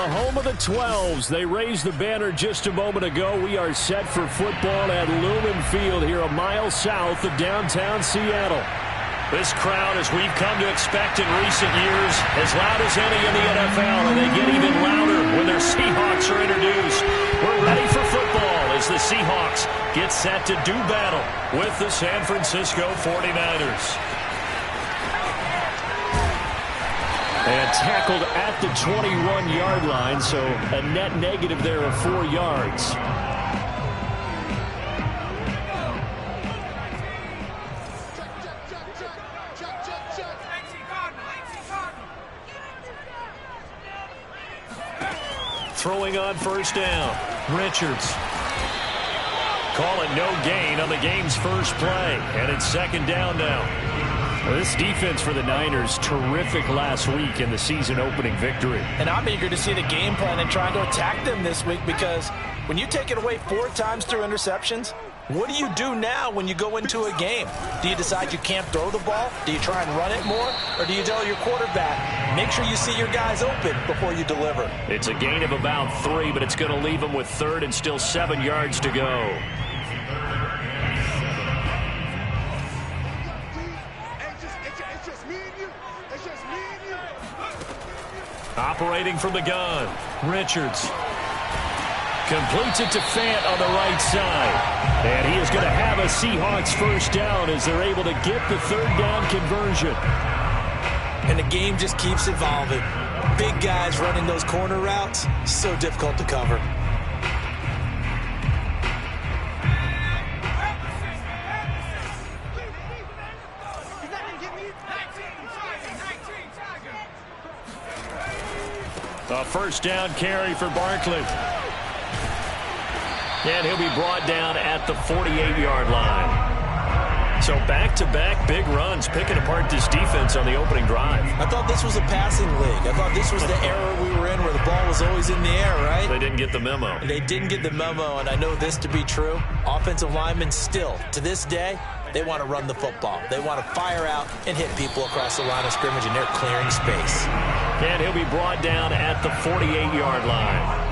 home of the 12s. They raised the banner just a moment ago. We are set for football at Lumen Field here a mile south of downtown Seattle. This crowd, as we've come to expect in recent years, as loud as any in the NFL, and they get even louder when their Seahawks are introduced. We're ready for football as the Seahawks get set to do battle with the San Francisco 49ers. And tackled at the 21-yard line, so a net negative there of 4 yards. Throwing on first down. Richards. Call it no gain on the game's first play. And it's second down now. Well, this defense for the Niners, terrific last week in the season-opening victory. And I'm eager to see the game plan and trying to attack them this week, because when you take it away 4 times through interceptions, what do you do now when you go into a game? Do you decide you can't throw the ball? Do you try and run it more? Or do you tell your quarterback, make sure you see your guys open before you deliver? It's a gain of about 3, but it's going to leave them with third and still 7 yards to go. Operating from the gun, Richards. Completes it to Fant on the right side. And he is going to have a Seahawks first down as they're able to get the third down conversion. And the game just keeps evolving. Big guys running those corner routes, so difficult to cover. A first down carry for Barkley. And he'll be brought down at the 48-yard line. So back-to-back big runs, picking apart this defense on the opening drive. I thought this was a passing league. I thought this was the era we were in where the ball was always in the air, right? They didn't get the memo. They didn't get the memo, and I know this to be true. Offensive linemen still, to this day, they want to run the football. They want to fire out and hit people across the line of scrimmage, and they're clearing space. And he'll be brought down at the 48-yard line.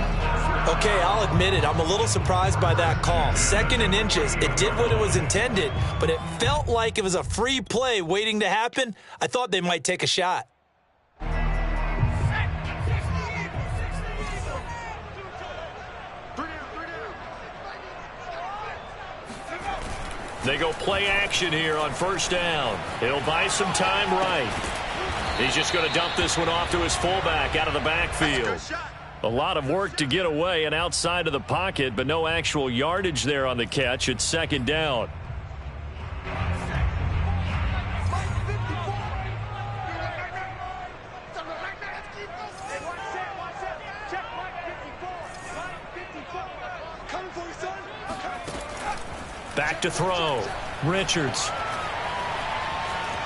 Okay, I'll admit it. I'm a little surprised by that call. 2nd and inches. It did what it was intended, but it felt like it was a free play waiting to happen. I thought they might take a shot. They go play action here on first down. It'll buy some time right. He's just going to dump this one off to his fullback out of the backfield. A lot of work to get away and outside of the pocket, but no actual yardage there on the catch. It's second down. Back to throw. Richards.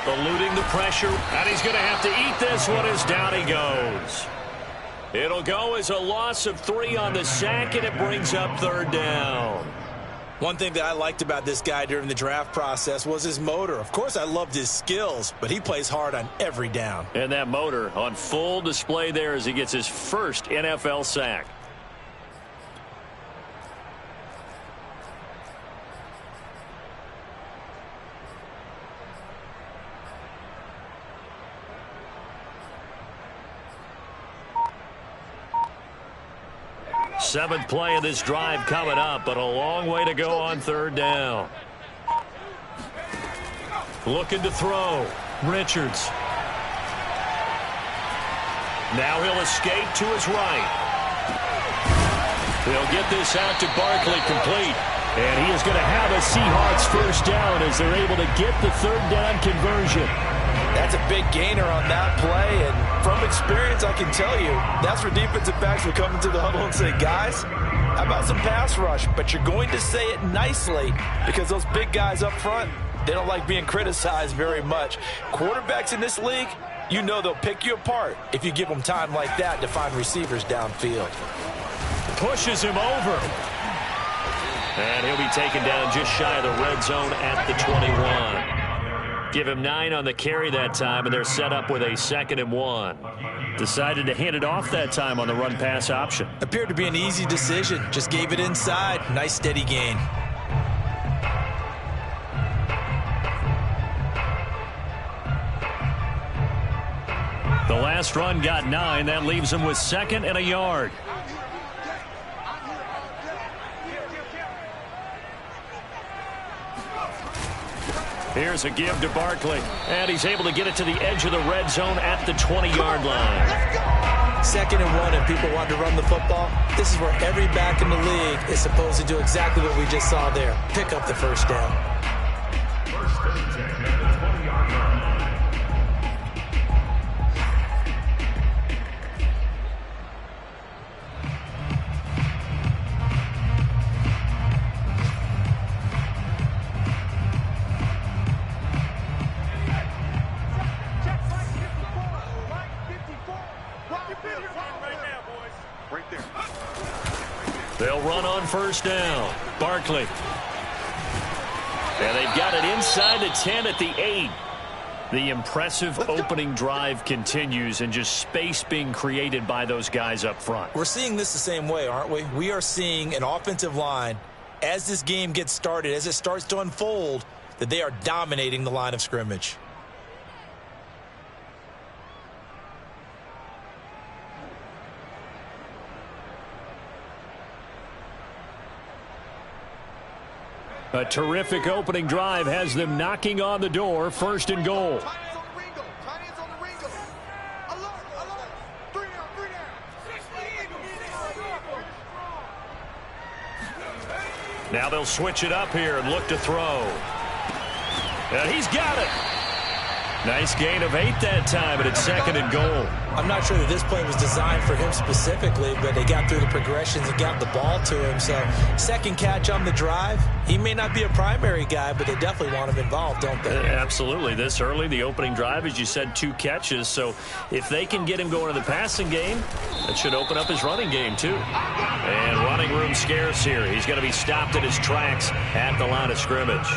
Eluding the pressure, and he's going to have to eat this one as down he goes. It'll go as a loss of 3 on the sack, and it brings up third down. One thing that I liked about this guy during the draft process was his motor. Of course, I loved his skills, but he plays hard on every down. And that motor on full display there as he gets his first NFL sack. Seventh play of this drive coming up, but a long way to go on third down. Looking to throw. Richards. Now he'll escape to his right. They'll get this out to Barkley complete. And he is going to have a Seahawks first down as they're able to get the third down conversion. That's a big gainer on that play, and from experience, I can tell you, that's where defensive backs will come into the huddle and say, guys, how about some pass rush? But you're going to say it nicely because those big guys up front, they don't like being criticized very much. Quarterbacks in this league, you know they'll pick you apart if you give them time like that to find receivers downfield. Pushes him over. And he'll be taken down just shy of the red zone at the 21. Give him 9 on the carry that time, and they're set up with a 2nd and 1. Decided to hand it off that time on the run-pass option. Appeared to be an easy decision. Just gave it inside. Nice steady gain. The last run got 9. That leaves him with 2nd and a yard. Here's a give to Barkley, and he's able to get it to the edge of the red zone at the 20-yard line. 2nd and 1, and people want to run the football. This is where every back in the league is supposed to do exactly what we just saw there. Pick up the first down. First and 10 at the 20-yard line. They'll run on first down. Barkley. And they've got it inside the 10 at the 8. The impressive opening drive continues, and just space being created by those guys up front. We're seeing this the same way, aren't we? We are seeing an offensive line, as this game gets started, as it starts to unfold, that they are dominating the line of scrimmage. A terrific opening drive has them knocking on the door. 1st and goal. Now they'll switch it up here and look to throw. And he's got it. Nice gain of 8 that time, and it's 2nd and goal. I'm not sure that this play was designed for him specifically, but they got through the progressions and got the ball to him. So 2nd catch on the drive. He may not be a primary guy, but they definitely want him involved, don't they? Absolutely. This early, the opening drive, as you said, 2 catches. So if they can get him going in the passing game, that should open up his running game too. And running room scarce here. He's going to be stopped in his tracks at the line of scrimmage.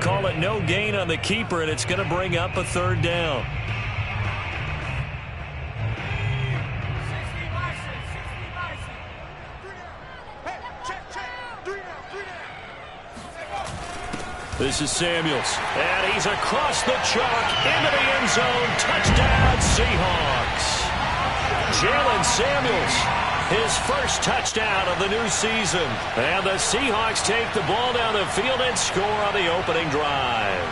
Call it no gain on the keeper, and it's going to bring up a 3rd down. This is Samuels, and he's across the chalk into the end zone. Touchdown, Seahawks. Jalen Samuels, his first touchdown of the new season. And the Seahawks take the ball down the field and score on the opening drive.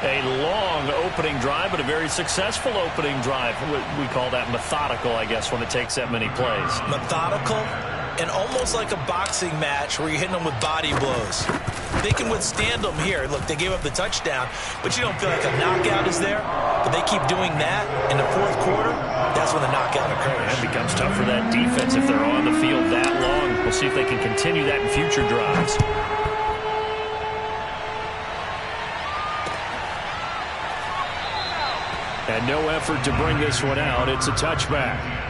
A long opening drive, but a very successful opening drive. We call that methodical, I guess, when it takes that many plays. Methodical and almost like a boxing match where you're hitting them with body blows. They can withstand them here. Look, they gave up the touchdown, but you don't feel like a knockout is there. But they keep doing that in the 4th quarter. That's when the knockout occurs. It becomes tough for that defense if they're on the field that long. We'll see if they can continue that in future drives. And no effort to bring this one out. It's a touchback.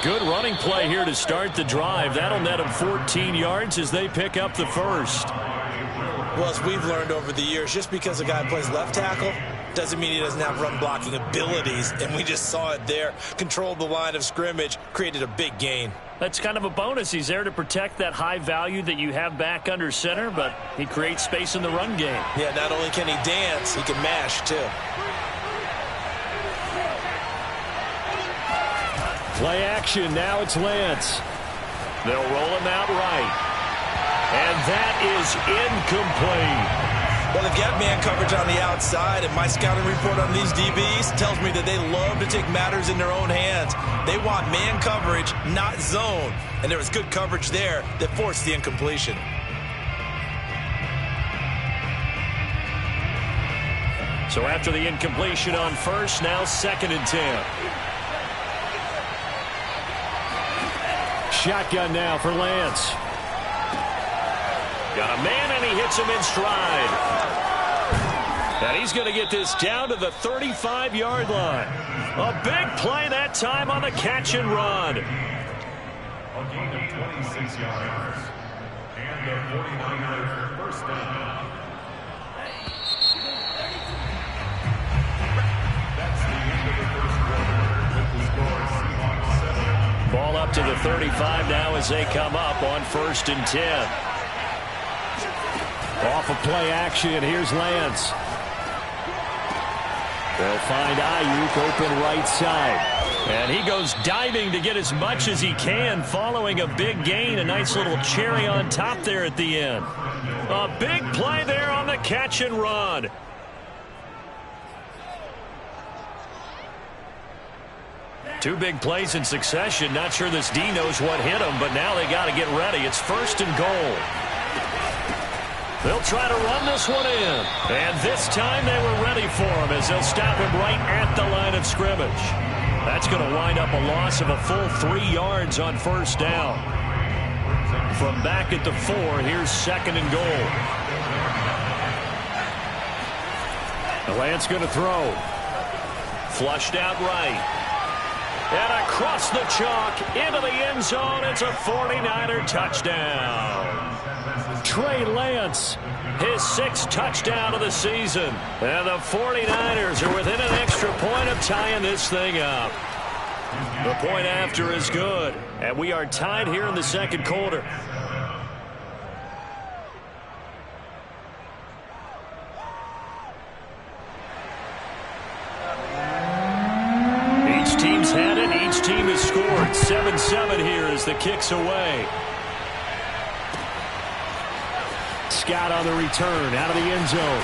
Good running play here to start the drive. That'll net them 14 yards as they pick up the first. Well, as we've learned over the years, just because a guy plays left tackle doesn't mean he doesn't have run blocking abilities. And we just saw it there. Controlled the line of scrimmage, created a big gain. That's kind of a bonus. He's there to protect that high value that you have back under center, but he creates space in the run game. Yeah, not only can he dance, he can mash too. Play action. Now it's Lance. They'll roll him out right. And that is incomplete. Well, they've got man coverage on the outside, and my scouting report on these DBs tells me that they love to take matters in their own hands. They want man coverage, not zone. And there was good coverage there that forced the incompletion. So after the incompletion on first, now 2nd and 10. Shotgun now for Lance. Got a man, and he hits him in stride. And he's going to get this down to the 35-yard line. A big play that time on the catch and run. A gain of 26 yards. And a 49-yard first down. That's the end of the first quarter with the score Seahawks 7. Ball up to the 35 now as they come up on 1st and 10. Off of play action, here's Lance. They'll find Ayuk open right side. And he goes diving to get as much as he can following a big gain. A nice little cherry on top there at the end. A big play there on the catch and run. Two big plays in succession. Not sure this D knows what hit him, but now they got to get ready. It's 1st and goal. They'll try to run this one in. And this time they were ready for him as they'll stop him right at the line of scrimmage. That's going to wind up a loss of a full 3 yards on 1st down. From back at the 4, here's 2nd and goal. The Lance going to throw. Flushed out right. And across the chalk into the end zone. It's a 49er touchdown. Trey Lance, his 6th touchdown of the season. And the 49ers are within an extra point of tying this thing up. The point after is good. And we are tied here in the 2nd quarter. Each team's had it. Each team has scored. 7-7 here as the kick's away. Scott on the return out of the end zone.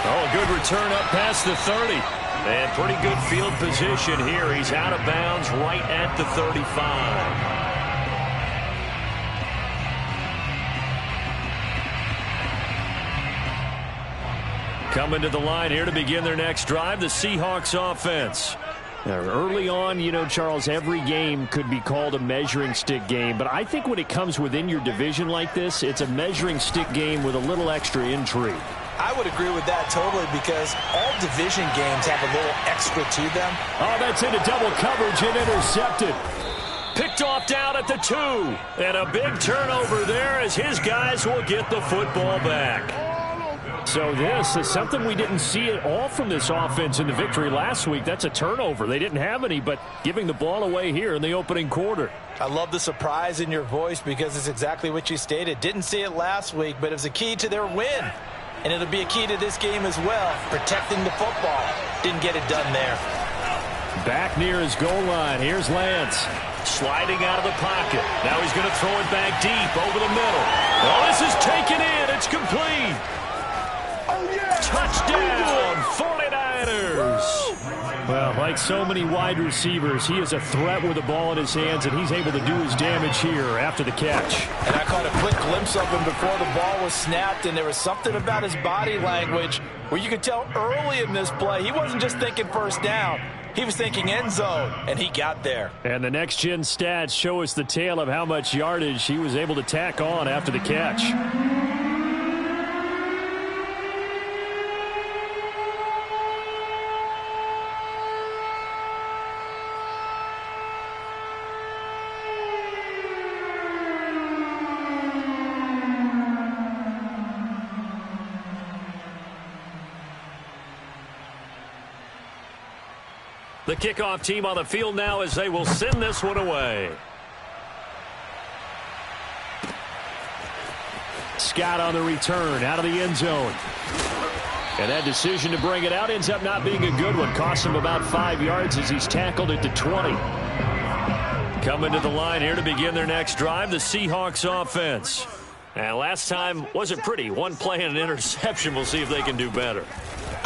Oh, a good return up past the 30. And pretty good field position here. He's out of bounds right at the 35. Coming to the line here to begin their next drive, the Seahawks offense. Now, early on, you know, Charles, every game could be called a measuring stick game. But I think when it comes within your division like this, it's a measuring stick game with a little extra intrigue. I would agree with that totally because all division games have a little extra to them. Oh, that's into double coverage and intercepted. Picked off down at the 2. And a big turnover there as his guys will get the football back. So this is something we didn't see at all from this offense in the victory last week. That's a turnover. They didn't have any, but giving the ball away here in the opening quarter. I love the surprise in your voice because it's exactly what you stated. Didn't see it last week, but it was a key to their win. And it'll be a key to this game as well, protecting the football. Didn't get it done there. Back near his goal line. Here's Lance. Sliding out of the pocket. Now he's going to throw it back deep over the middle. Oh, this is taken in. It's complete. Touchdown, 49ers. Well, like so many wide receivers, he is a threat with the ball in his hands, and he's able to do his damage here after the catch. And I caught a quick glimpse of him before the ball was snapped, and there was something about his body language where you could tell early in this play he wasn't just thinking 1st down. He was thinking end zone, and he got there. And the next-gen stats show us the tale of how much yardage he was able to tack on after the catch. The kickoff team on the field now as they will send this one away. Scott on the return out of the end zone. And that decision to bring it out ends up not being a good one. Cost him about 5 yards as he's tackled at the 20. Coming to the line here to begin their next drive, the Seahawks offense. And last time wasn't pretty. One play and an interception. We'll see if they can do better.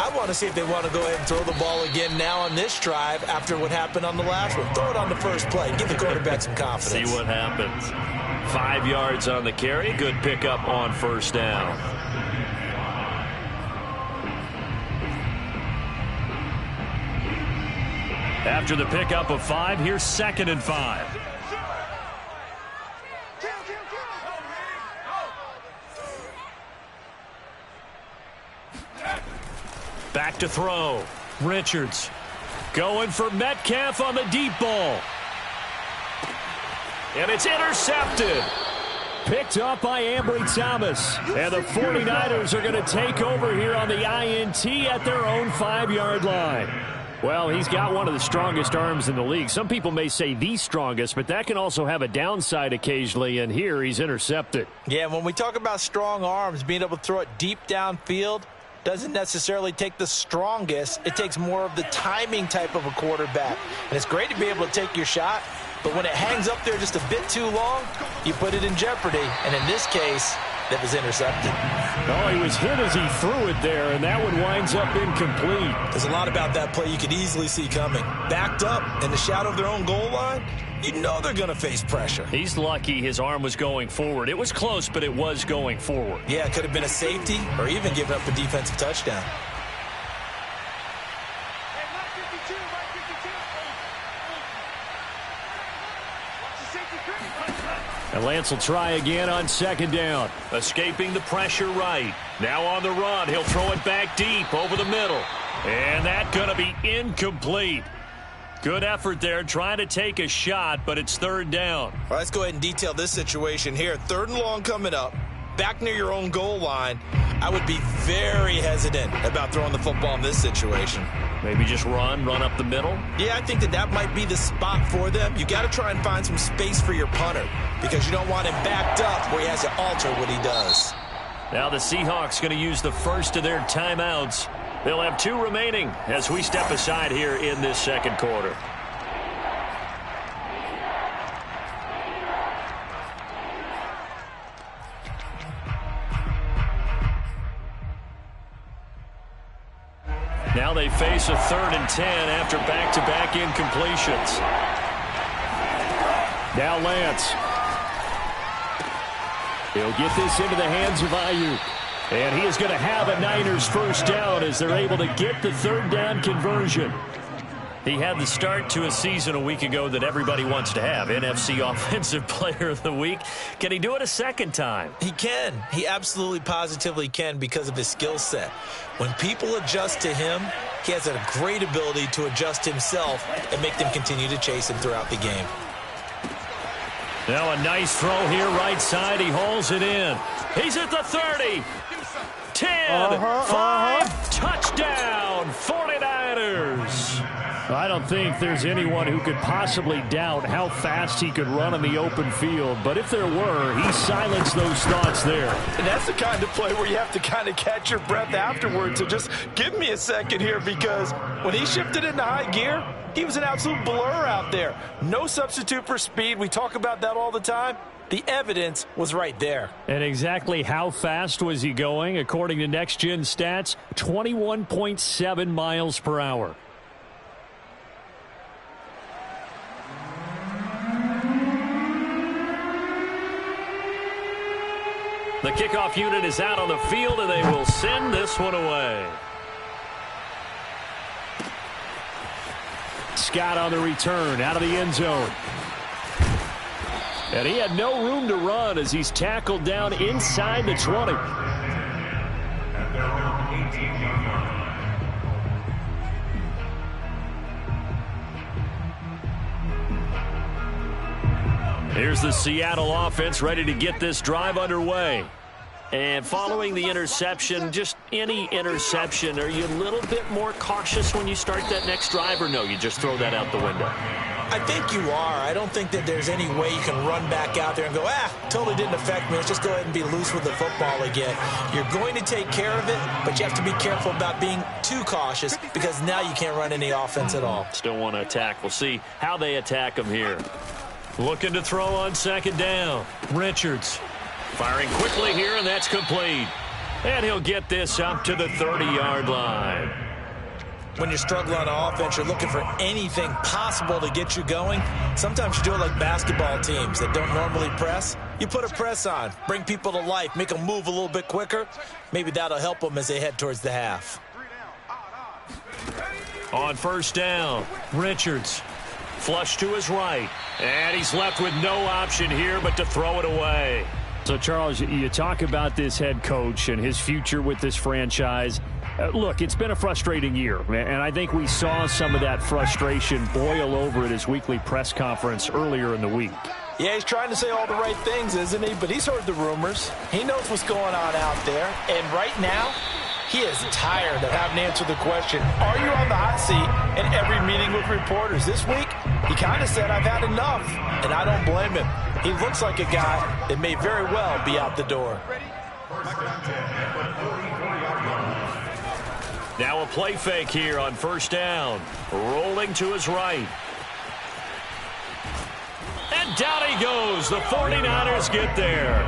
I want to see if they want to go ahead and throw the ball again now on this drive after what happened on the last one. Throw it on the first play. Give the quarterback some confidence. See what happens. 5 yards on the carry. Good pickup on 1st down. After the pickup of 5, here's 2nd and 5. Back to throw. Richards going for Metcalf on the deep ball. And it's intercepted. Picked up by Ambry Thomas. And the 49ers are going to take over here on the INT at their own 5-yard line. Well, he's got one of the strongest arms in the league. Some people may say the strongest, but that can also have a downside occasionally, and here he's intercepted. Yeah, when we talk about strong arms, being able to throw it deep downfield doesn't necessarily take the strongest. It takes more of the timing type of a quarterback. And it's great to be able to take your shot, but when it hangs up there just a bit too long, you put it in jeopardy. And in this case, that was intercepted. Oh, he was hit as he threw it there, and that one winds up incomplete. There's a lot about that play you could easily see coming. Backed up in the shadow of their own goal line, you know they're going to face pressure. He's lucky his arm was going forward. It was close, but it was going forward. Yeah, it could have been a safety or even given up a defensive touchdown. And Lance will try again on 2nd down. Escaping the pressure right. Now on the run. He'll throw it back deep over the middle. And that's going to be incomplete. Good effort there trying to take a shot, but it's 3rd down. All right, let's go ahead and detail this situation here. 3rd and long coming up. Back near your own goal line. I would be very hesitant about throwing the football in this situation. Maybe just run up the middle? Yeah, I think that might be the spot for them. You got to try and find some space for your punter because you don't want him backed up where he has to alter what he does. Now the Seahawks going to use the first of their timeouts. They'll have 2 remaining as we step aside here in this 2nd quarter. Now they face a 3rd and 10 after back-to-back incompletions. Now Lance. He'll get this into the hands of Ayuk. And he is going to have a Niners first down as they're able to get the 3rd down conversion. He had the start to a season a week ago that everybody wants to have. NFC Offensive Player of the Week. Can he do it a 2nd time? He can. He absolutely positively can because of his skill set. When people adjust to him, he has a great ability to adjust himself and make them continue to chase him throughout the game. Now a nice throw here right side. He hauls it in. He's at the 30. 10, 5, touchdown, 49ers. I don't think there's anyone who could possibly doubt how fast he could run in the open field. But if there were, he silenced those thoughts there. And that's the kind of play where you have to kind of catch your breath afterwards. So just give me a second here because when he shifted into high gear, he was an absolute blur out there. No substitute for speed. We talk about that all the time. The evidence was right there. And exactly how fast was he going? According to Next Gen Stats, 21.7 miles per hour. The kickoff unit is out on the field, and they will send this one away. Scott on the return, out of the end zone. And he had no room to run as he's tackled down inside the 20. At their own 18-yard line. Here's the Seattle offense ready to get this drive underway. And following the interception, just any interception, are you a little bit more cautious when you start that next drive, or no, you just throw that out the window? I think you are. I don't think that there's any way you can run back out there and go, totally didn't affect me. Let's just go ahead and be loose with the football again. You're going to take care of it, but you have to be careful about being too cautious because now you can't run any offense at all. Still want to attack. We'll see how they attack him here. Looking to throw on 2nd down. Richards firing quickly here, and that's complete. And he'll get this up to the 30-yard line. When you're struggling on offense, you're looking for anything possible to get you going. Sometimes you do it like basketball teams that don't normally press. You put a press on, bring people to life, make them move a little bit quicker. Maybe that'll help them as they head towards the half. On first down, Richards. Flush to his right. And he's left with no option here but to throw it away. So, Charles, you talk about this head coach and his future with this franchise. Look, it's been a frustrating year, and I think we saw some of that frustration boil over at his weekly press conference earlier in the week. Yeah, he's trying to say all the right things, isn't he? But he's heard the rumors. He knows what's going on out there. And right now, he is tired of having to answer the question, are you on the hot seat in every meeting with reporters? This week, he kind of said, I've had enough, and I don't blame him. He looks like a guy that may very well be out the door. Now a play fake here on first down. Rolling to his right. And down he goes. The 49ers get there.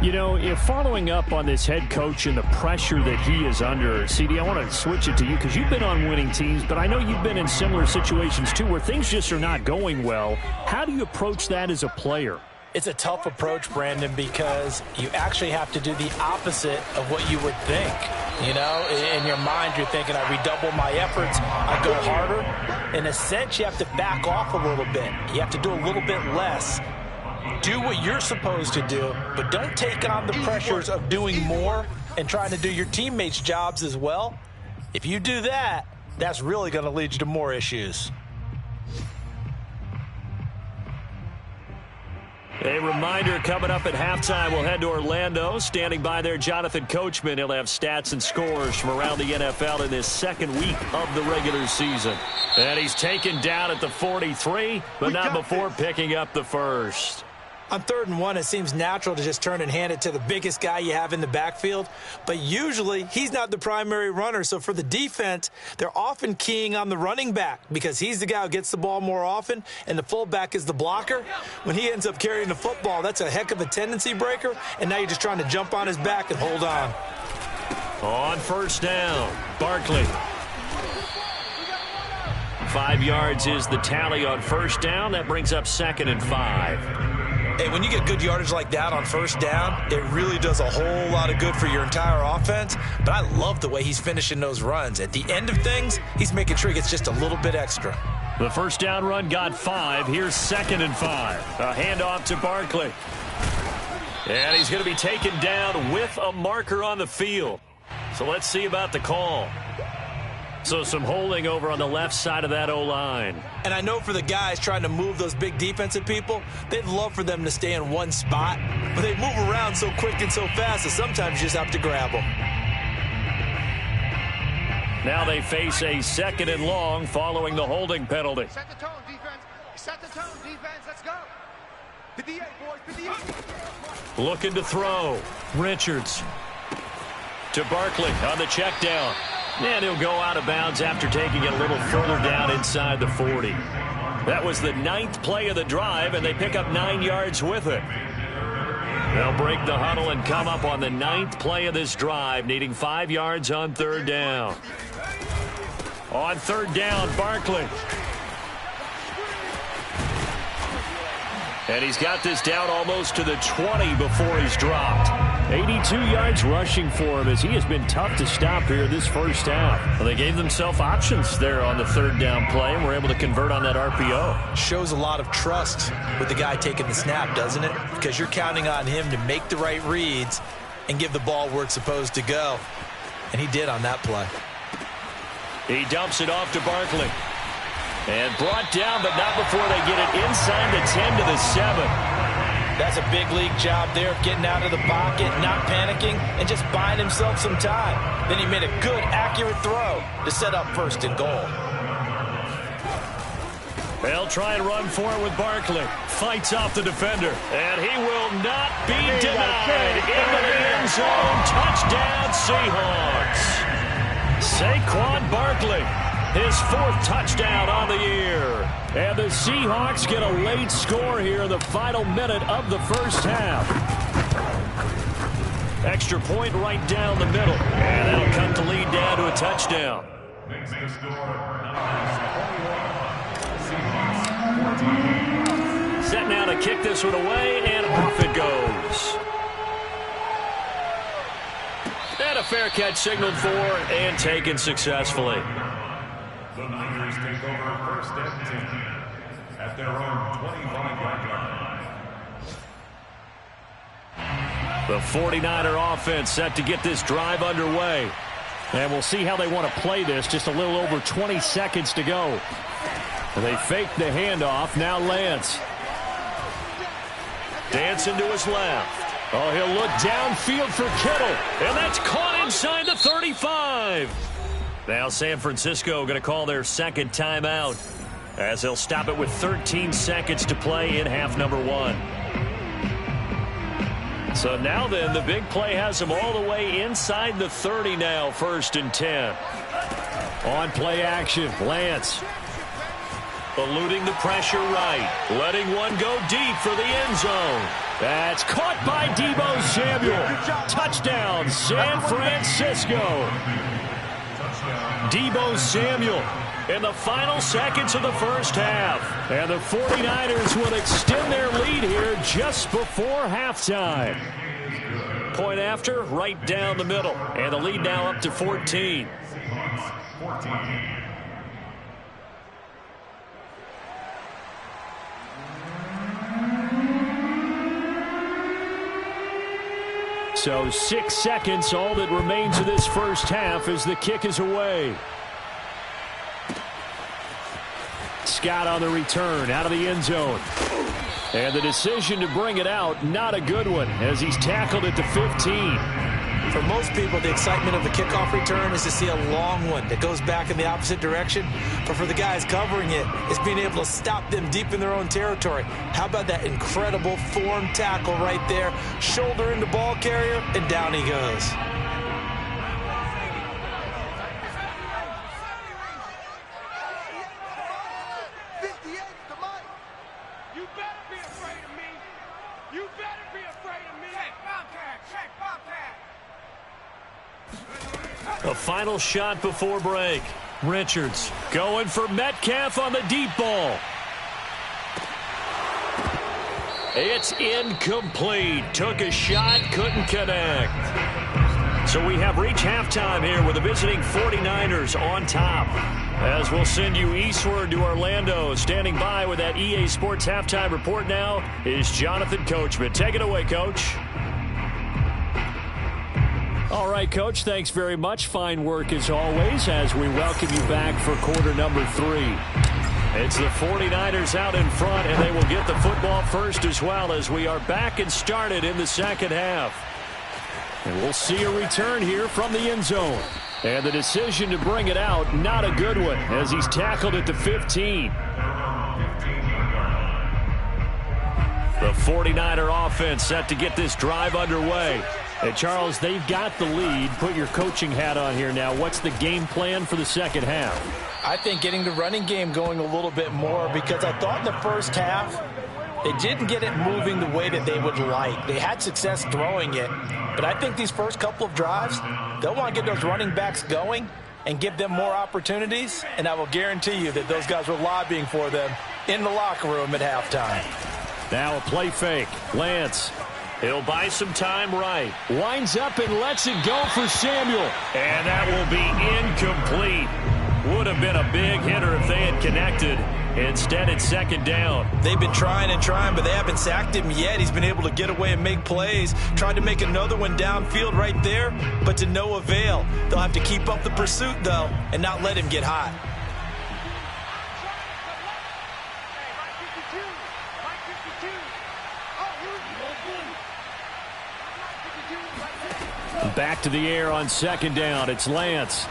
You know, if following up on this head coach and the pressure that he is under, CD, I want to switch it to you because you've been on winning teams, but I know you've been in similar situations too where things just are not going well. How do you approach that as a player? It's a tough approach, Brandon, because you actually have to do the opposite of what you would think. You know, in your mind, you're thinking, I redouble my efforts, I go harder. In a sense, you have to back off a little bit. You have to do a little bit less. Do what you're supposed to do, but don't take on the pressures of doing more and trying to do your teammates' jobs as well. If you do that, that's really going to lead you to more issues. A reminder coming up at halftime, we'll head to Orlando. Standing by there, Jonathan Coachman. He'll have stats and scores from around the NFL in this second week of the regular season. And he's taken down at the 43, but not before picking up the first. On 3rd and 1, it seems natural to just turn and hand it to the biggest guy you have in the backfield. But usually, he's not the primary runner. So for the defense, they're often keying on the running back because he's the guy who gets the ball more often, and the fullback is the blocker. When he ends up carrying the football, that's a heck of a tendency breaker, and now you're just trying to jump on his back and hold on. On first down, Barkley. 5 yards is the tally on first down. That brings up 2nd and 5. Hey, when you get good yardage like that on first down, it really does a whole lot of good for your entire offense. But I love the way he's finishing those runs. At the end of things, he's making sure he gets just a little bit extra. The first down run got 5. Here's 2nd and 5. A handoff to Barkley. And he's going to be taken down with a marker on the field. So let's see about the call. So some holding over on the left side of that O-line. And I know for the guys trying to move those big defensive people, they'd love for them to stay in one spot. But they move around so quick and so fast that sometimes you just have to grab them. Now they face a 2nd and long following the holding penalty. Set the tone, defense. Set the tone, defense. Let's go. 58, boys. 58. Looking to throw. Richards. To Barkley on the check down. And he'll go out of bounds after taking it a little further down inside the 40. That was the 9th play of the drive, and they pick up 9 yards with it. They'll break the huddle and come up on the 9th play of this drive, needing 5 yards on 3rd down. On 3rd down, Barkley. And he's got this down almost to the 20 before he's dropped. 82 yards rushing for him as he has been tough to stop here this first half. Well, they gave themselves options there on the 3rd down play and were able to convert on that RPO. Shows a lot of trust with the guy taking the snap, doesn't it? Because you're counting on him to make the right reads and give the ball where it's supposed to go. And he did on that play. He dumps it off to Barkley. And brought down, but not before they get it inside the 10 to the 7. That's a big league job there of getting out of the pocket, not panicking, and just buying himself some time. Then he made a good, accurate throw to set up 1st and goal. They'll try and run for it with Barkley. Fights off the defender. And he will not be denied. Into the end zone. Touchdown, Seahawks. Saquon Barkley. His 4th touchdown on the year. And the Seahawks get a late score here in the final minute of the first half. Extra point right down the middle. And that'll cut the lead down to a touchdown. Makes the score 21. Set now to kick this one away, and off it goes. And a fair catch signaled for and taken successfully. The Niners take over first and 10 at their own 25-yard line. The 49er offense set to get this drive underway. And we'll see how they want to play this. Just a little over 20 seconds to go. They fake the handoff. Now Lance. Dancing to his left. Oh, he'll look downfield for Kittle. And that's caught inside the 35. Now San Francisco going to call their second timeout, as they'll stop it with 13 seconds to play in half number 1. So now then, the big play has them all the way inside the 30 now, 1st and 10. On play action, Lance. Eluding the pressure right. Letting one go deep for the end zone. That's caught by Deebo Samuel. Touchdown, San Francisco. Deebo Samuel in the final seconds of the first half. And the 49ers will extend their lead here just before halftime. Point after, right down the middle. And the lead now up to 14. So 6 seconds, all that remains of this first half as the kick is away. Scott on the return, out of the end zone. And the decision to bring it out, not a good one, as he's tackled at the 15. For most people, the excitement of the kickoff return is to see a long one that goes back in the opposite direction. But for the guys covering it, it's being able to stop them deep in their own territory. How about that incredible form tackle right there? Shoulder into ball carrier, and down he goes. A final shot before break. Richards going for Metcalf on the deep ball. It's incomplete. Took a shot, couldn't connect. So we have reached halftime here with the visiting 49ers on top. As we'll send you eastward to Orlando. Standing by with that EA Sports halftime report now is Jonathan Coachman. Take it away, Coach. All right, Coach, thanks very much. Fine work as always as we welcome you back for quarter number 3. It's the 49ers out in front, and they will get the football first as well as we are back and started in the second half. And we'll see a return here from the end zone. And the decision to bring it out, not a good one, as he's tackled at the 15. The 49er offense set to get this drive underway. And Charles, they've got the lead. Put your coaching hat on here now. What's the game plan for the second half? I think getting the running game going a little bit more, because I thought in the first half they didn't get it moving the way that they would like. They had success throwing it, but I think these first couple of drives, they'll want to get those running backs going and give them more opportunities, and I will guarantee you that those guys were lobbying for them in the locker room at halftime. Now a play fake. Lance. He'll buy some time right. Winds up and lets it go for Samuel. And that will be incomplete. Would have been a big hitter if they had connected. Instead, it's second down. They've been trying and trying, but they haven't sacked him yet. He's been able to get away and make plays. Tried to make another one downfield right there, but to no avail. They'll have to keep up the pursuit, though, and not let him get hot. Back to the air on second down. It's Lance.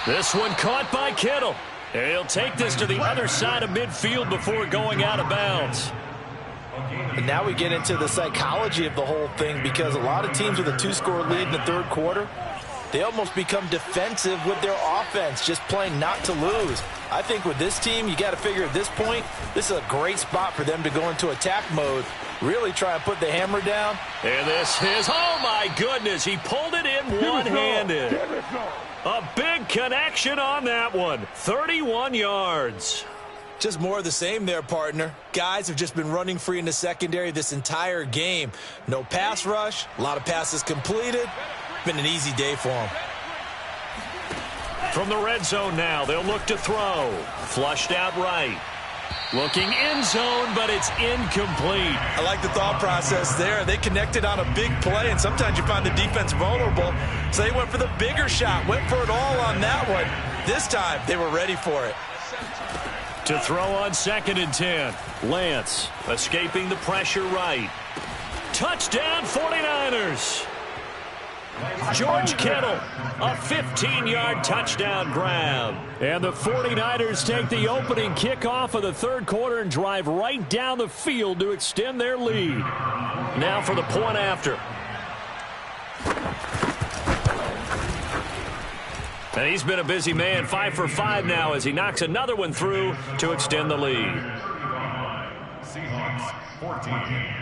This one caught by Kittle. He'll take this to the other side of midfield before going out of bounds. And now we get into the psychology of the whole thing, because a lot of teams with a 2-score lead in the third quarter, they almost become defensive with their offense, just playing not to lose. I think with this team, you got to figure at this point, this is a great spot for them to go into attack mode, really try and put the hammer down. And this is, oh my goodness, he pulled it in one-handed. A big connection on that one, 31 yards. Just more of the same there, partner. Guys have just been running free in the secondary this entire game. No pass rush, a lot of passes completed. Been an easy day for them. From the red zone now, they'll look to throw. Flushed out right. Looking end zone, but it's incomplete. I like the thought process there. They connected on a big play, and sometimes you find the defense vulnerable. So they went for the bigger shot, went for it all on that one. This time, they were ready for it. To throw on 2nd and 10. Lance escaping the pressure right. Touchdown 49ers. George Kittle, a 15-yard touchdown grab. And the 49ers take the opening kickoff of the third quarter and drive right down the field to extend their lead. Now for the point after. And he's been a busy man, 5 for 5 now as he knocks another one through to extend the lead. Seahawks 14.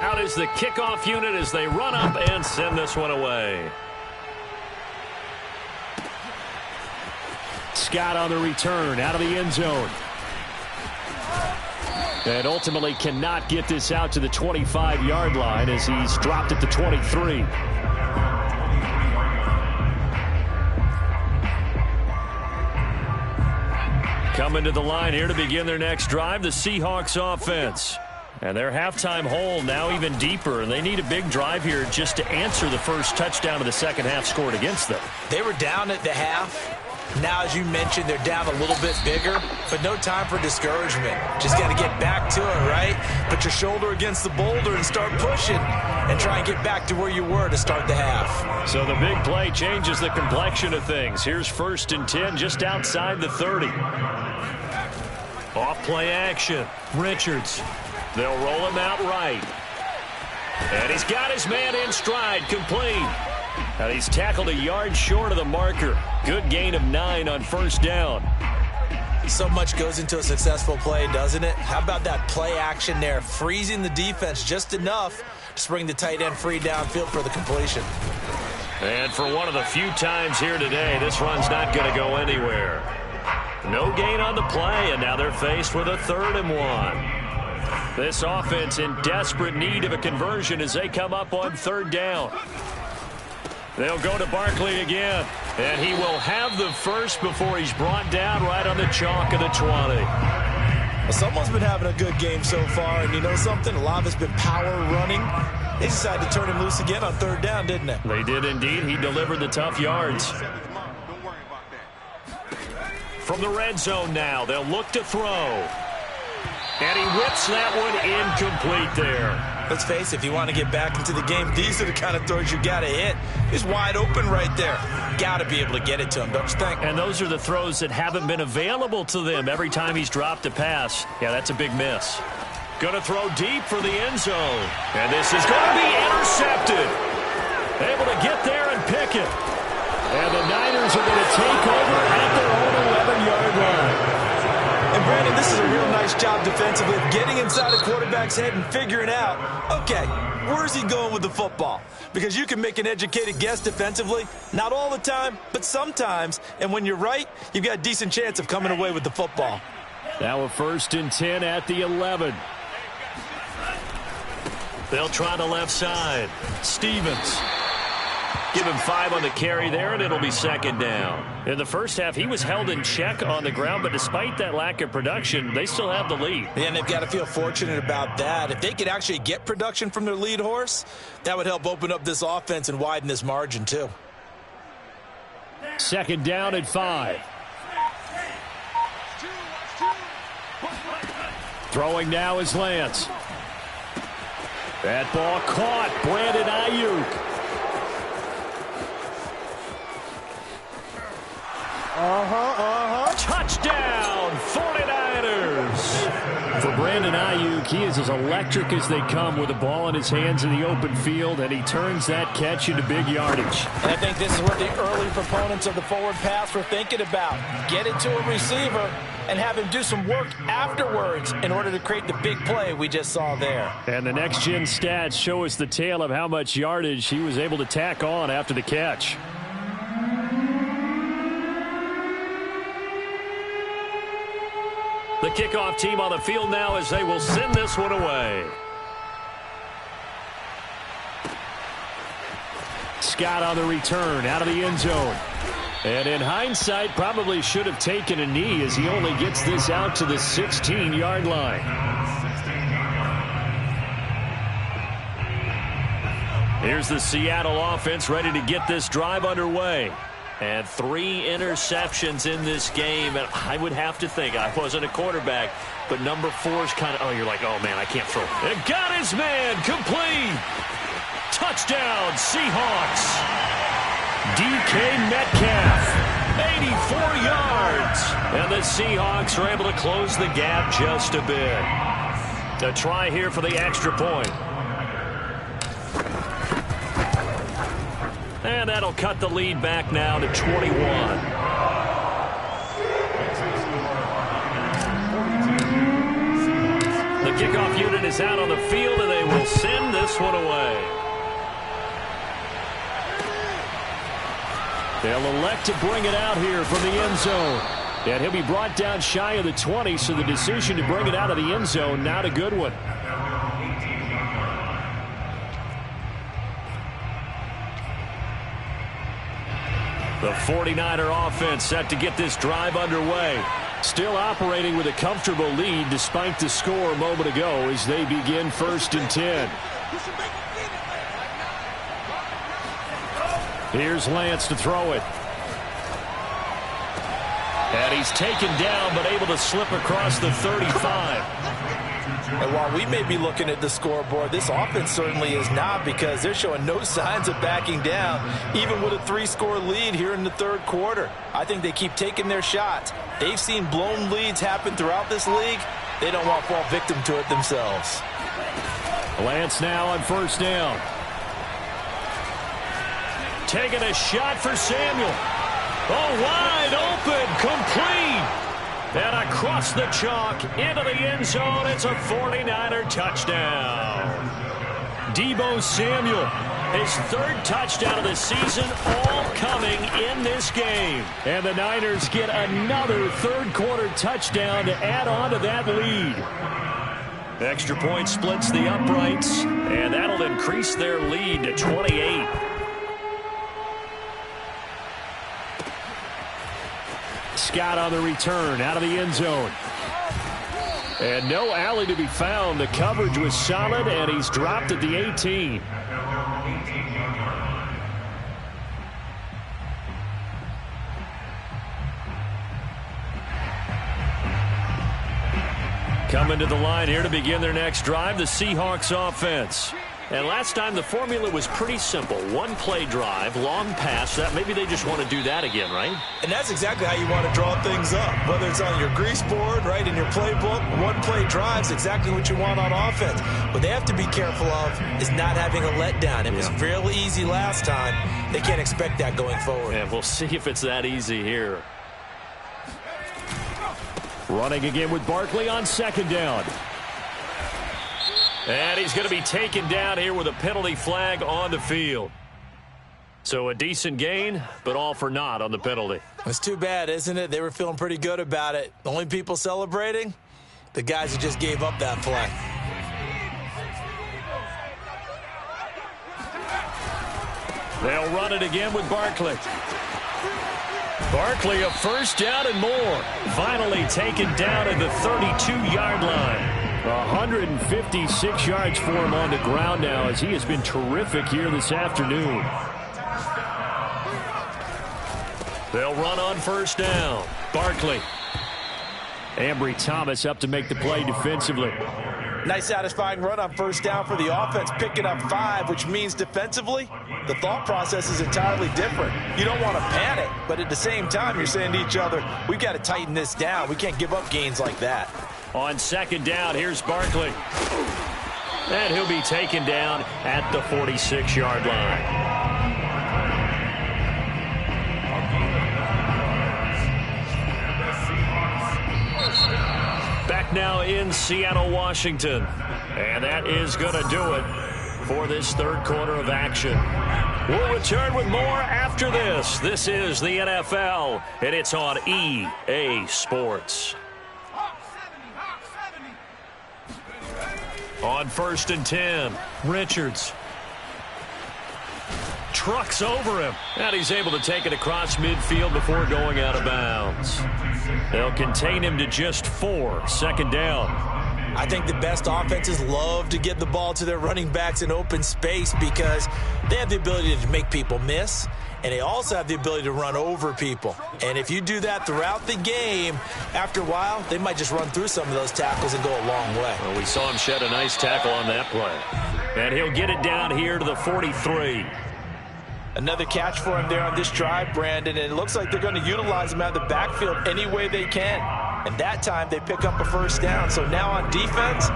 Out is the kickoff unit as they run up and send this one away. Scott on the return out of the end zone. And ultimately cannot get this out to the 25-yard line as he's dropped at the 23. Coming to the line here to begin their next drive, the Seahawks offense. And their halftime hole now even deeper, and they need a big drive here just to answer the first touchdown of the second half scored against them. They were down at the half. Now, as you mentioned, they're down a little bit bigger, but no time for discouragement. Just got to get back to it, right? Put your shoulder against the boulder and start pushing and try and get back to where you were to start the half. So the big play changes the complexion of things. Here's 1st and 10 just outside the 30. Off play action. Richards. They'll roll him out right. And he's got his man in stride, complete. And he's tackled a yard short of the marker. Good gain of 9 on 1st down. So much goes into a successful play, doesn't it? How about that play action there, freezing the defense just enough to bring the tight end free downfield for the completion. And for one of the few times here today, this run's not going to go anywhere. No gain on the play, and now they're faced with a 3rd and 1. This offense in desperate need of a conversion as they come up on 3rd down. They'll go to Barkley again, and he will have the first before he's brought down right on the chalk of the 20. Well, someone's been having a good game so far, and you know something? A lot of it's been power running. They decided to turn him loose again on 3rd down, didn't they? They did indeed. He delivered the tough yards. From the red zone now, they'll look to throw. And he whips that one incomplete there. Let's face it, if you want to get back into the game, these are the kind of throws you got to hit. He's wide open right there. Got to be able to get it to him, don't you think? And those are the throws that haven't been available to them every time he's dropped a pass. Yeah, that's a big miss. Going to throw deep for the end zone. And this is going to be intercepted. Able to get there and pick it. And the Niners are going to take over at their own 11-yard line. And Brandon, this is a real nice job defensively of getting inside a quarterback's head and figuring out, okay, where's he going with the football? Because you can make an educated guess defensively, not all the time, but sometimes. And when you're right, you've got a decent chance of coming away with the football. Now a 1st and 10 at the 11. They'll try the left side. Stevens. Give him 5 on the carry there, and it'll be 2nd down. In the first half, he was held in check on the ground, but despite that lack of production, they still have the lead. And they've got to feel fortunate about that. If they could actually get production from their lead horse, that would help open up this offense and widen this margin, too. 2nd down at 5. Throwing now is Lance. That ball caught. Brandon Ayuk. Touchdown, 49ers. For Brandon Brandon Ayuk, he is as electric as they come with the ball in his hands in the open field, and he turns that catch into big yardage. And I think this is what the early proponents of the forward pass were thinking about. Get it to a receiver and have him do some work afterwards in order to create the big play we just saw there. And the next-gen stats show us the tale of how much yardage he was able to tack on after the catch. The kickoff team on the field now as they will send this one away. Scott on the return out of the end zone. And in hindsight, probably should have taken a knee as he only gets this out to the 16-yard line. Here's the Seattle offense ready to get this drive underway. And 3 interceptions in this game. And I would have to think, I wasn't a quarterback, but number 4 is kind of, you're like, oh, man, I can't throw. And got his man complete. Touchdown, Seahawks. DK Metcalf, 84 yards. And the Seahawks are able to close the gap just a bit. A try here for the extra point. And that'll cut the lead back now to 21. The kickoff unit is out on the field, and they will send this one away. They'll elect to bring it out here from the end zone. And he'll be brought down shy of the 20, so the decision to bring it out of the end zone, not a good one. The 49er offense set to get this drive underway. Still operating with a comfortable lead despite the score a moment ago as they begin 1st and 10. Here's Lance to throw it. And he's taken down but able to slip across the 35. And while we may be looking at the scoreboard, this offense certainly is not, because they're showing no signs of backing down, even with a 3-score lead here in the 3rd quarter. I think they keep taking their shots. They've seen blown leads happen throughout this league. They don't want to fall victim to it themselves. Lance now on 1st down. Taking a shot for Samuel. Oh, wide open, complete. And across the chalk, into the end zone, it's a 49er touchdown. Deebo Samuel, his 3rd touchdown of the season, all coming in this game. And the Niners get another 3rd quarter touchdown to add on to that lead. Extra point splits the uprights, and that'll increase their lead to 28. Scott on the return out of the end zone. And no alley to be found. The coverage was solid, and he's dropped at the 18. Coming to the line here to begin their next drive, the Seahawks offense. And last time the formula was pretty simple. 1-play drive, long pass. That maybe they just want to do that again, right? And that's exactly how you want to draw things up. Whether it's on your grease board, right, in your playbook, 1-play drive's exactly what you want on offense. What they have to be careful of is not having a letdown. It was fairly easy last time. They can't expect that going forward. And we'll see if it's that easy here. Running again with Barkley on 2nd down. And he's going to be taken down here with a penalty flag on the field. So a decent gain, but all for naught on the penalty. It's too bad, isn't it? They were feeling pretty good about it. The only people celebrating, the guys who just gave up that play. They'll run it again with Barkley. Barkley, a 1st down and more. Finally taken down at the 32-yard line. 156 yards for him on the ground now, as he has been terrific here this afternoon. They'll run on 1st down. Barkley. Ambry Thomas up to make the play defensively. Nice satisfying run on 1st down for the offense, picking up 5, which means defensively, the thought process is entirely different. You don't want to panic, but at the same time, you're saying to each other, we've got to tighten this down. We can't give up gains like that. On second down, here's Barkley. And he'll be taken down at the 46-yard line. Back now in Seattle, Washington. And that is going to do it for this third quarter of action. We'll return with more after this. This is the NFL, and it's on EA Sports. On 1st and 10, Richards trucks over him, and he's able to take it across midfield before going out of bounds. They'll contain him to just 4, second down. I think the best offenses love to get the ball to their running backs in open space because they have the ability to make people miss, and they also have the ability to run over people. And if you do that throughout the game, after a while, they might just run through some of those tackles and go a long way. Well, we saw him shed a nice tackle on that play. And he'll get it down here to the 43. Another catch for him there on this drive, Brandon, and it looks like they're going to utilize him out of the backfield any way they can. And that time, they pick up a first down. So now on defense,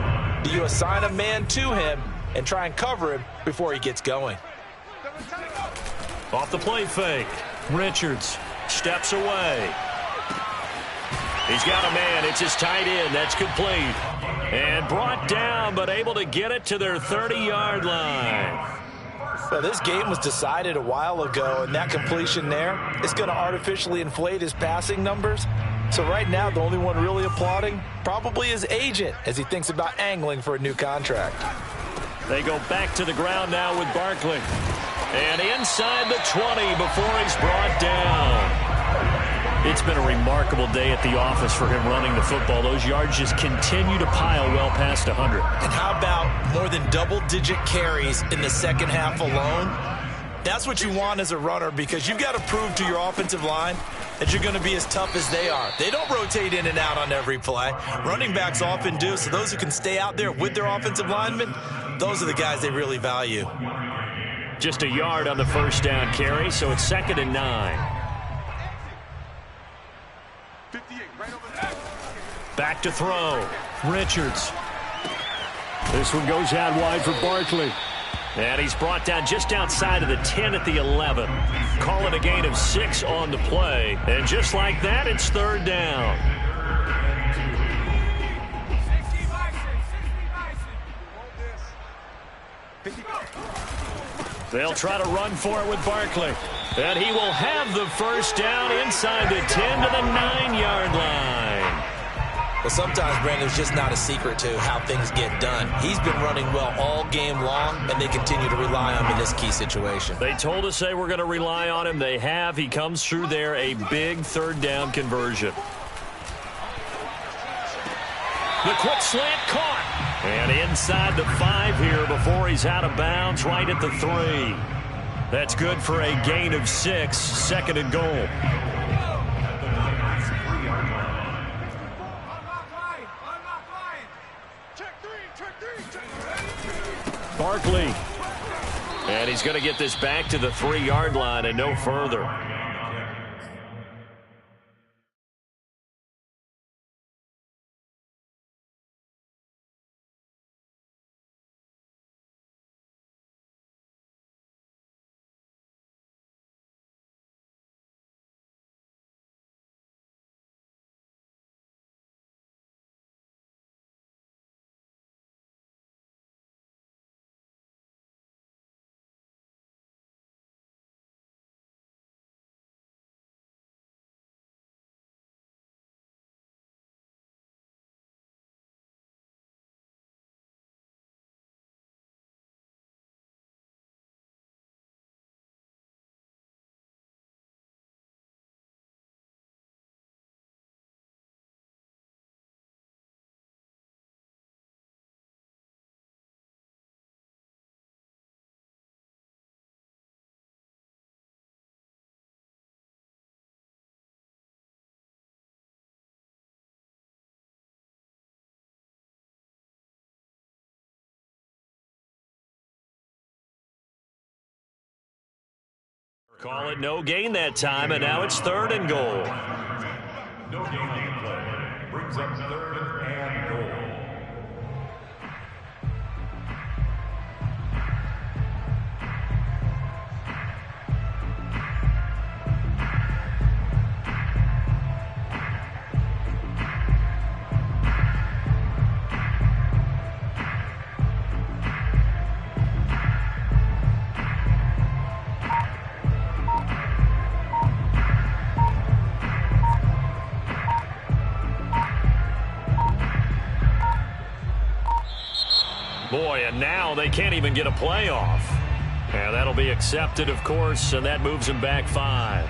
do you assign a man to him and try and cover him before he gets going? Off the play fake, Richards steps away. He's got a man. It's his tight end. That's complete. And brought down, but able to get it to their 30-yard line. Well, this game was decided a while ago, and that completion there is going to artificially inflate his passing numbers. So right now, the only one really applauding probably his agent as he thinks about angling for a new contract. They go back to the ground now with Barkley. And inside the 20 before he's brought down. It's been a remarkable day at the office for him running the football. Those yards just continue to pile well past 100. And how about more than double-digit carries in the second half alone? That's what you want as a runner because you've got to prove to your offensive line that you're going to be as tough as they are. They don't rotate in and out on every play. Running backs often do, so those who can stay out there with their offensive linemen, those are the guys they really value. Just a yard on the first down carry, so it's 2nd and 9. Back to throw. Richards. This one goes out wide for Barkley. And he's brought down just outside of the 10 at the 11. Call it a gain of 6 on the play. And just like that, it's 3rd down. They'll try to run for it with Barkley. And he will have the first down inside the 10 to the 9-yard line. Well, sometimes, Brandon, it's just not a secret to how things get done. He's been running well all game long, and they continue to rely on him in this key situation. They told us they were going to rely on him. They have. He comes through there, a big 3rd down conversion. The quick slant caught. And inside the 5 here before he's out of bounds right at the 3. That's good for a gain of 6, 2nd and goal. Barkley. And he's going to get this back to the 3-yard line and no further. Call it no gain that time, and now it's 3rd and goal. No gain on the play. Brings up 3rd and goal. And now they can't even get a playoff. And that'll be accepted, of course, and that moves them back 5.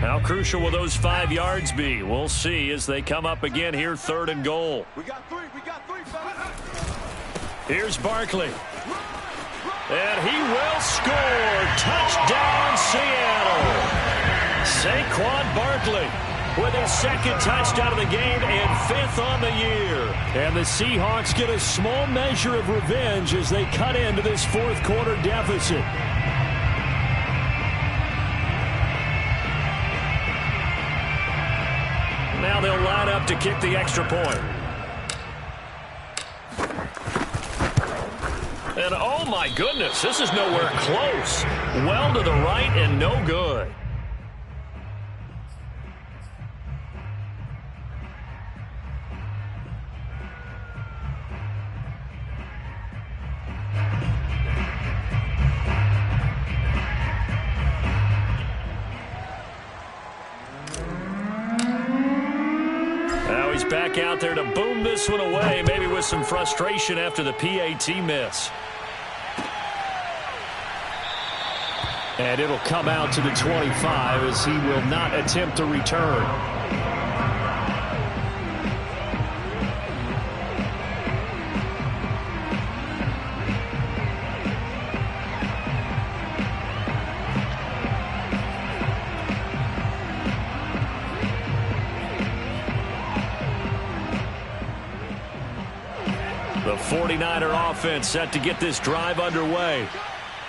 How crucial will those 5 yards be? We'll see as they come up again here, 3rd and goal. We got three, fellas. Here's Barkley. And he will score. Touchdown, Seattle. Saquon Barkley with his 2nd touchdown of the game and 5th on the year. And the Seahawks get a small measure of revenge as they cut into this 4th quarter deficit. Now they'll line up to kick the extra point. And oh my goodness, this is nowhere close. Well to the right and no good. Back out there to boom this one away, maybe with some frustration after the PAT miss. And it'll come out to the 25 as he will not attempt to return. The 49er offense set to get this drive underway.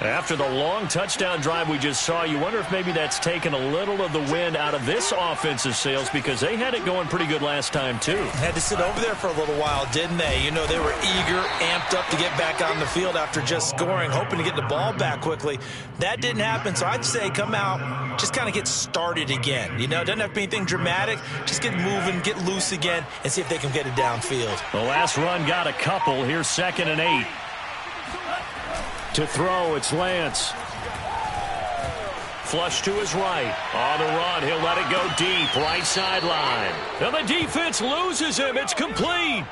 After the long touchdown drive we just saw, you wonder if maybe that's taken a little of the wind out of this offensive sails because they had it going pretty good last time too. Had to sit over there for a little while, didn't they? You know, they were eager, amped up to get back on the field after just scoring, hoping to get the ball back quickly. That didn't happen, so I'd say come out, just kind of get started again. You know, it doesn't have to be anything dramatic. Just get moving, get loose again, and see if they can get it downfield. The last run got a couple. Here's 2nd and 8. To throw, it's Lance. Flush to his right. On the run, he'll let it go deep, right sideline. And the defense loses him. It's complete.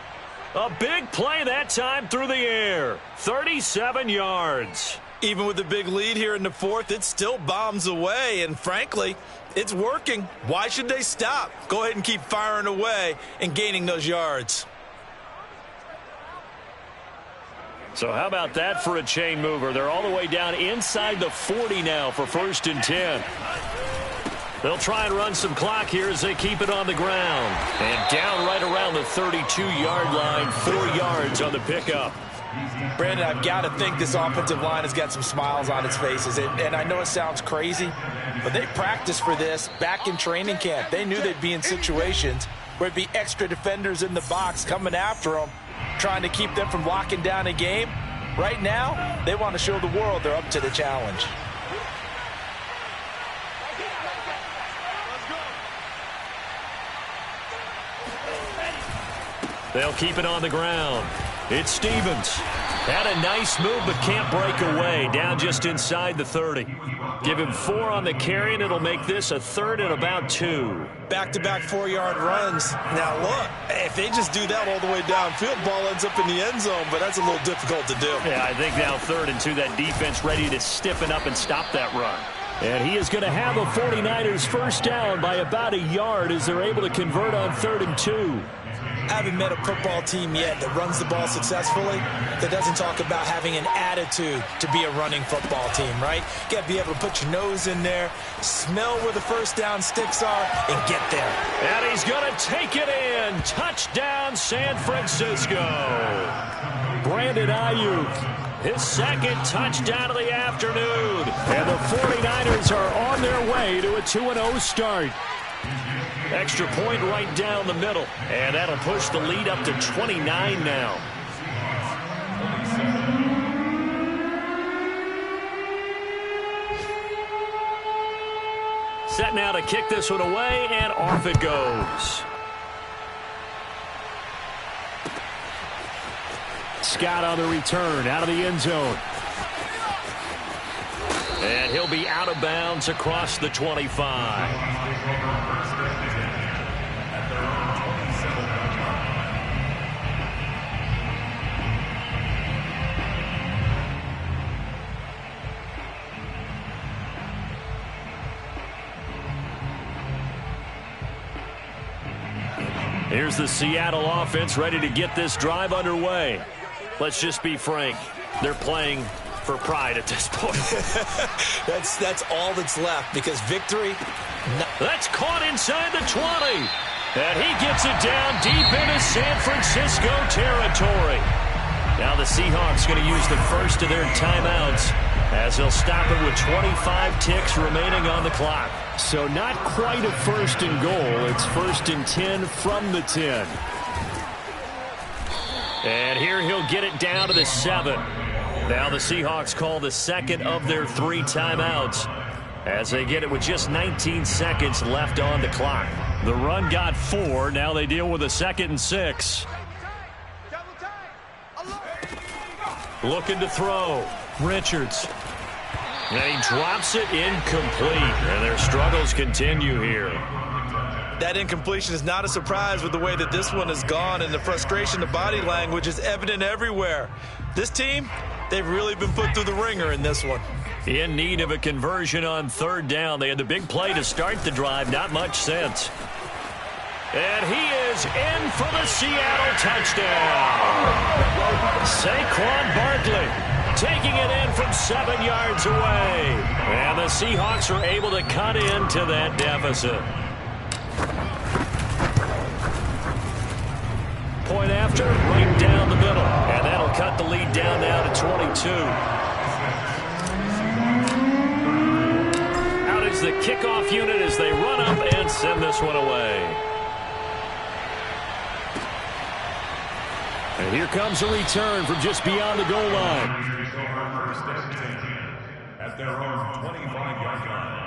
A big play that time through the air. 37 yards. Even with the big lead here in the 4th, it still bombs away. And frankly, it's working. Why should they stop? Go ahead and keep firing away and gaining those yards. So how about that for a chain mover? They're all the way down inside the 40 now for 1st and 10. They'll try and run some clock here as they keep it on the ground. And down right around the 32-yard line, 4 yards on the pickup. Brandon, I've got to think this offensive line has got some smiles on its faces. And I know it sounds crazy, but they practiced for this back in training camp. They knew they'd be in situations where it'd be extra defenders in the box coming after them, trying to keep them from locking down a game. Right now, they want to show the world they're up to the challenge. They'll keep it on the ground. It's Stevens. Had a nice move, but can't break away. Down just inside the 30. Give him 4 on the carry, and it'll make this a 3rd and about 2. Back-to-back 4-yard runs. Now, look, if they just do that all the way downfield, ball ends up in the end zone, but that's a little difficult to do. Yeah, I think now 3rd and 2, that defense ready to stiffen up and stop that run. And he is going to have a 49ers first down by about a yard as they're able to convert on 3rd and 2. I haven't met a football team yet that runs the ball successfully that doesn't talk about having an attitude to be a running football team, right? You got to be able to put your nose in there, smell where the first down sticks are, and get there. And he's going to take it in. Touchdown, San Francisco. Brandon Ayuk, his 2nd touchdown of the afternoon. And the 49ers are on their way to a 2-0 start. Extra point right down the middle. And that'll push the lead up to 29 now. Set now to kick this one away, and off it goes. Scott on the return, out of the end zone. And he'll be out of bounds across the 25. Here's the Seattle offense ready to get this drive underway. Let's just be frank. They're playing for pride at this point. That's all that's left because victory. That's caught inside the 20. And he gets it down deep into San Francisco territory. Now the Seahawks going to use the first of their timeouts as they'll stop it with 25 ticks remaining on the clock. So not quite a 1st and goal. It's 1st and 10 from the 10. And here he'll get it down to the 7. Now the Seahawks call the 2nd of their 3 timeouts as they get it with just 19 seconds left on the clock. The run got 4. Now they deal with a 2nd and 6. Looking to throw. Richards. And he drops it incomplete. And their struggles continue here. That incompletion is not a surprise with the way that this one has gone, and the frustration, the body language is evident everywhere. This team, they've really been put through the ringer in this one. In need of a conversion on 3rd down. They had the big play to start the drive. Not much sense. And he is in for the Seattle touchdown. Saquon Barkley taking it in from 7 yards away. And the Seahawks are able to cut into that deficit. Point after, right down the middle. And that'll cut the lead down now to 22. Out is the kickoff unit as they run up and send this one away. And here comes a return from just beyond the goal line. At their own 25-yard line.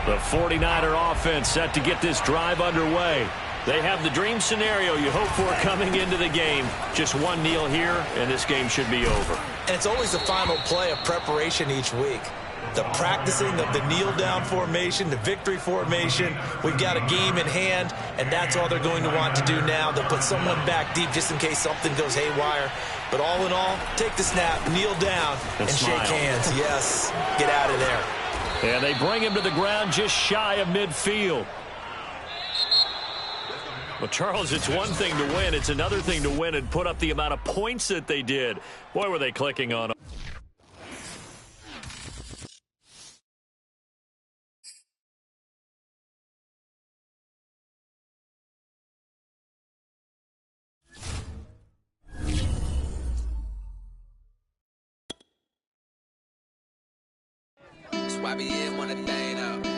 The 49er offense set to get this drive underway. They have the dream scenario you hope for coming into the game. Just one kneel here, and this game should be over. And it's always the final play of preparation each week. The practicing of the kneel-down formation, the victory formation. We've got a game in hand, and that's all they're going to want to do now. They'll put someone back deep just in case something goes haywire. But all in all, take the snap, kneel down, and shake hands. Yes, get out of there. And they bring him to the ground just shy of midfield. Well, Charles, it's one thing to win. It's another thing to win and put up the amount of points that they did. Boy, were they clicking on them. YBN want a thing up.